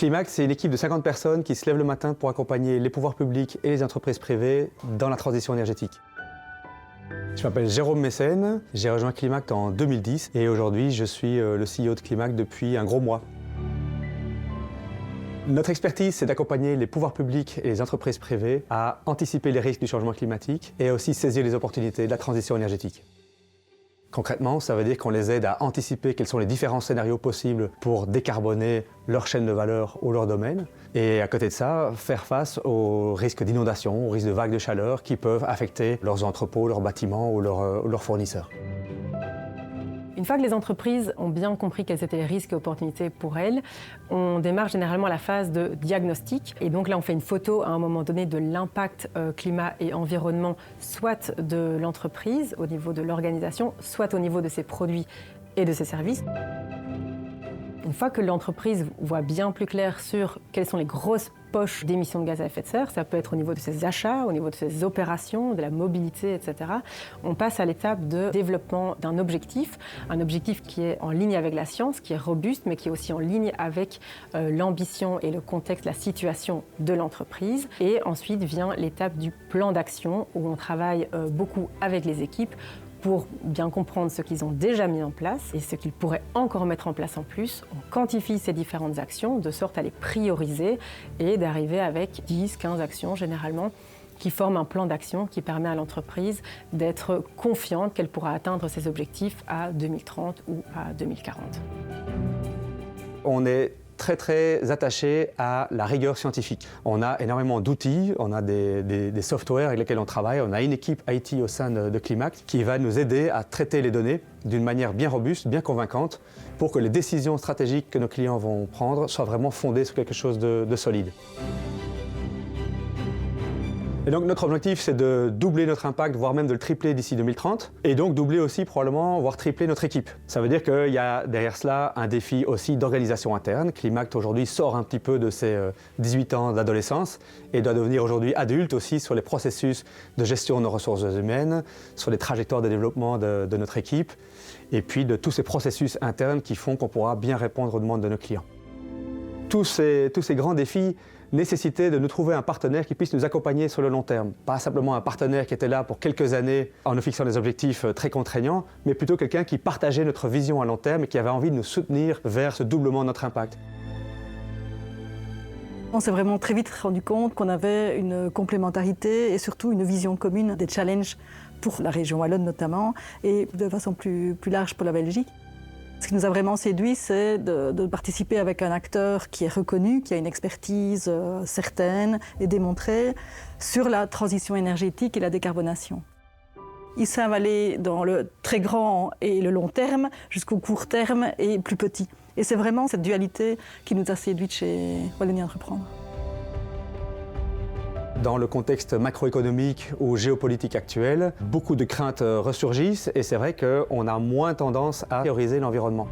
Climact, c'est une équipe de 50 personnes qui se lève le matin pour accompagner les pouvoirs publics et les entreprises privées dans la transition énergétique. Je m'appelle Jérôme Mécène, j'ai rejoint Climact en 2010 et aujourd'hui je suis le CEO de Climact depuis un gros mois. Notre expertise, c'est d'accompagner les pouvoirs publics et les entreprises privées à anticiper les risques du changement climatique et aussi saisir les opportunités de la transition énergétique. Concrètement, ça veut dire qu'on les aide à anticiper quels sont les différents scénarios possibles pour décarboner leur chaîne de valeur ou leur domaine. Et à côté de ça, faire face aux risques d'inondation, aux risques de vagues de chaleur qui peuvent affecter leurs entrepôts, leurs bâtiments ou leurs fournisseurs. Une fois que les entreprises ont bien compris quels étaient les risques et opportunités pour elles, on démarre généralement la phase de diagnostic. Et donc là, on fait une photo à un moment donné de l'impact climat et environnement, soit de l'entreprise au niveau de l'organisation, soit au niveau de ses produits et de ses services. Une fois que l'entreprise voit bien plus clair sur quelles sont les grosses poches d'émissions de gaz à effet de serre, ça peut être au niveau de ses achats, au niveau de ses opérations, de la mobilité, etc. On passe à l'étape de développement d'un objectif, un objectif qui est en ligne avec la science, qui est robuste, mais qui est aussi en ligne avec l'ambition et le contexte, la situation de l'entreprise. Et ensuite vient l'étape du plan d'action, où on travaille beaucoup avec les équipes pour bien comprendre ce qu'ils ont déjà mis en place et ce qu'ils pourraient encore mettre en place en plus. On quantifie ces différentes actions de sorte à les prioriser et d'arriver avec 10-15 actions généralement qui forment un plan d'action qui permet à l'entreprise d'être confiante qu'elle pourra atteindre ses objectifs à 2030 ou à 2040. On est très attaché à la rigueur scientifique. On a énormément d'outils, on a des softwares avec lesquels on travaille, on a une équipe IT au sein de Climact qui va nous aider à traiter les données d'une manière bien robuste, bien convaincante, pour que les décisions stratégiques que nos clients vont prendre soient vraiment fondées sur quelque chose de solide. Et donc notre objectif, c'est de doubler notre impact, voire même de le tripler d'ici 2030, et donc doubler aussi probablement, voire tripler notre équipe. Ça veut dire qu'il y a derrière cela un défi aussi d'organisation interne. Climact aujourd'hui sort un petit peu de ses 18 ans d'adolescence et doit devenir aujourd'hui adulte aussi sur les processus de gestion de nos ressources humaines, sur les trajectoires de développement de notre équipe, et puis de tous ces processus internes qui font qu'on pourra bien répondre aux demandes de nos clients. Tous ces grands défis nécessitaient de nous trouver un partenaire qui puisse nous accompagner sur le long terme. Pas simplement un partenaire qui était là pour quelques années en nous fixant des objectifs très contraignants, mais plutôt quelqu'un qui partageait notre vision à long terme et qui avait envie de nous soutenir vers ce doublement de notre impact. On s'est vraiment très vite rendu compte qu'on avait une complémentarité et surtout une vision commune des challenges pour la région wallonne notamment et de façon plus large pour la Belgique. Ce qui nous a vraiment séduit, c'est de participer avec un acteur qui est reconnu, qui a une expertise certaine et démontrée sur la transition énergétique et la décarbonation. Il s'est avalé dans le très grand et le long terme, jusqu'au court terme et plus petit. Et c'est vraiment cette dualité qui nous a séduit chez Wallonie Entreprendre. Dans le contexte macroéconomique ou géopolitique actuel, beaucoup de craintes ressurgissent et c'est vrai qu'on a moins tendance à prioriser l'environnement.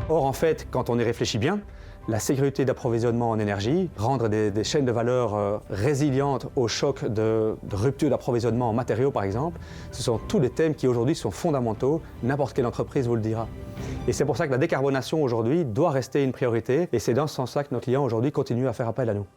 Or, en fait, quand on y réfléchit bien, la sécurité d'approvisionnement en énergie, rendre des chaînes de valeur résilientes au choc de rupture d'approvisionnement en matériaux par exemple, ce sont tous des thèmes qui aujourd'hui sont fondamentaux, n'importe quelle entreprise vous le dira. Et c'est pour ça que la décarbonation aujourd'hui doit rester une priorité et c'est dans ce sens-là que nos clients aujourd'hui continuent à faire appel à nous.